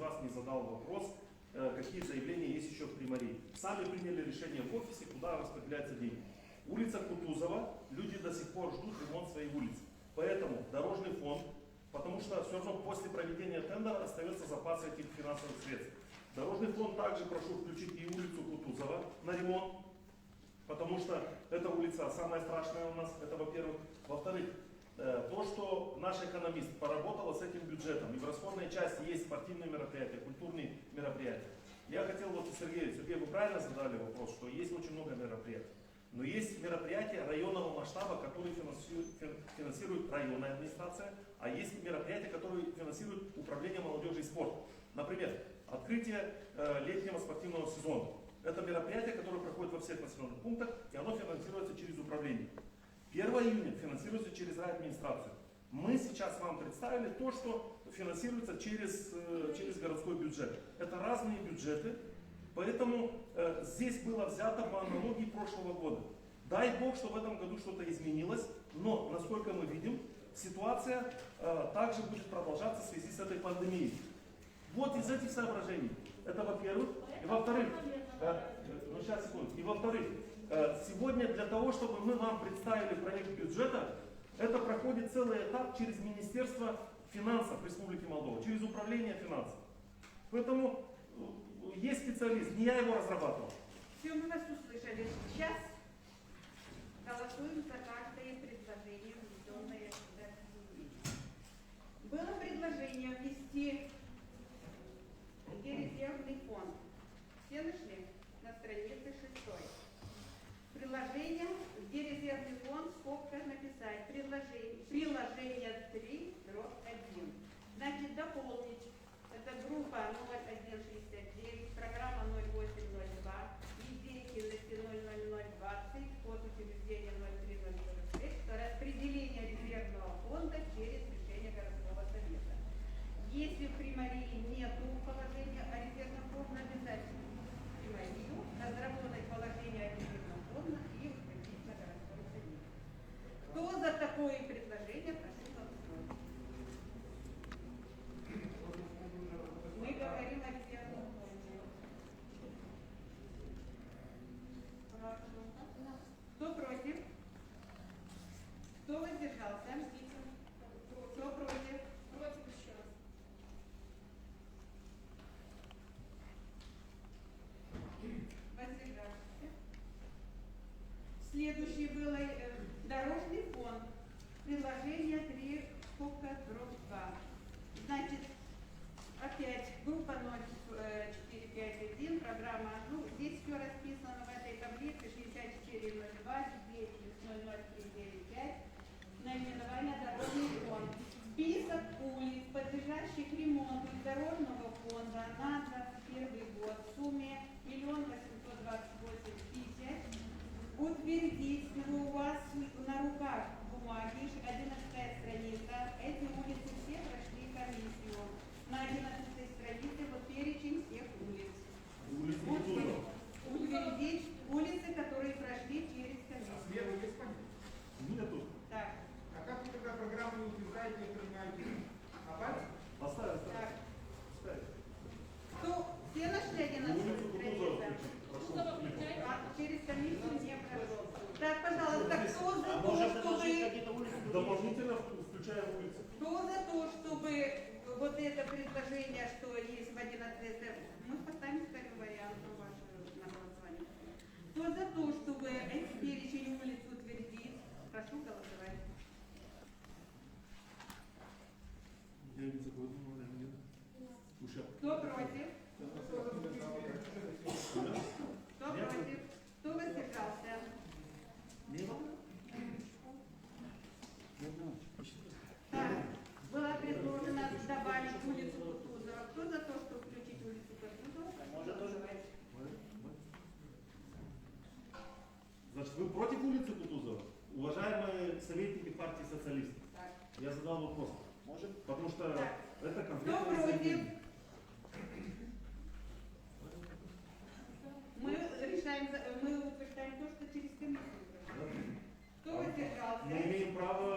вас не задал вопрос, какие заявления есть еще в Приморье. Сами приняли решение в офисе, куда распределяются деньги. Улица Кутузова, люди до сих пор ждут ремонт своей улицы. Поэтому дорожный фонд, потому что все равно после проведения тендера остается запас этих финансовых средств. Дорожный фонд также прошу включить и улицу Кутузова на ремонт, потому что эта улица самая страшная у нас, это во-первых. Во-вторых, то, что наш экономист поработал с этим бюджетом, и в расходной части есть спортивные мероприятия, культурные мероприятия. Я хотел вот Сергей, вы правильно задали вопрос, что есть очень много мероприятий. Но есть мероприятия районного масштаба, которые финансирует районная администрация, а есть мероприятия, которые финансирует Управление молодежи и спорта. Например, открытие летнего спортивного сезона. Это мероприятие, которое проходит во всех населенных пунктах, и оно финансируется через управление. 1 июня финансируется через райадминистрацию. Мы сейчас вам представили то, что финансируется через городской бюджет. Это разные бюджеты, поэтому здесь было взято по аналогии прошлого года. Дай Бог, что в этом году что-то изменилось, но, насколько мы видим, ситуация также будет продолжаться в связи с этой пандемией. Вот из этих соображений. Это во-первых. И во-вторых, и во-вторых, сегодня для того, чтобы мы вам представили проект бюджета, это проходит целый этап через Министерство финансов Республики Молдова, через Управление финансов. Поэтому есть специалист, не я его разрабатывал. Все, мы вас услышали. Сейчас голосуем за каждое предложение, внесенное в Было предложение ввести резервный фонд. Все нашли на странице 6. Приложение, где резервный фонд, скобка написать. Приложение 3/1. Значит, дополнить. Это группа 0169, программа 0802, деятельности 00020, код учреждения 03046, распределение резервного фонда через решение городского совета. Если в Приморье нет положения о резервном фонде, написать Приморью, разработать положение о резервном фонде и утвердить на городской совет. Кто за такое предложение, прошу голосовать. Мы говорим о резервном фонде. Кто против? Кто воздержался? Кто против? Против еще раз. Воздержался. Следующий был дорожный фонд. Приложение 3/2. Значит, опять группа 0451, программа, здесь все расписано в этой таблице 6402, 00395, наименование дорожный фонд. Список улиц, подлежащих ремонту из дорожного фонда на 2021 год в сумме 1 828 000 утвердить, у вас на руках бумаги, 11 страница, эти улицы все прошли комиссию. На 11 странице вот перечень всех улиц. Утвердить улицы, которые прошли через комиссию. Сверху есть комиссия? Нету. Так. А как вы тогда программу не утверждаете, не принимаете? На пальце? Поставим. Так. Ставим. Кто? Все нашли 11 страница? Через комиссию не прошел. Так, пожалуйста, кто за то, чтобы... Дополнительно включаем улицы. Кто за то, чтобы вот это предложение, что есть в 11, мы поставим второй вариант на голосование. Кто за то, чтобы этот перечень улиц утвердить, прошу голосовать. Я не забыл, нет. Кто против? Кто против? Кто воздержался? Так, было предложено добавить улицу Кутузова. Кто за то, чтобы включить улицу Кутузова? Может голосовать. Значит, вы против улицы Кутузова? Уважаемые советники партии социалистов, Так. я задал вопрос. Может? Потому что Так. это Кто конкретно против? заявление. Мы решаем, мы утверждаем то, что через комиссию. Кто воздержался? Мы имеем право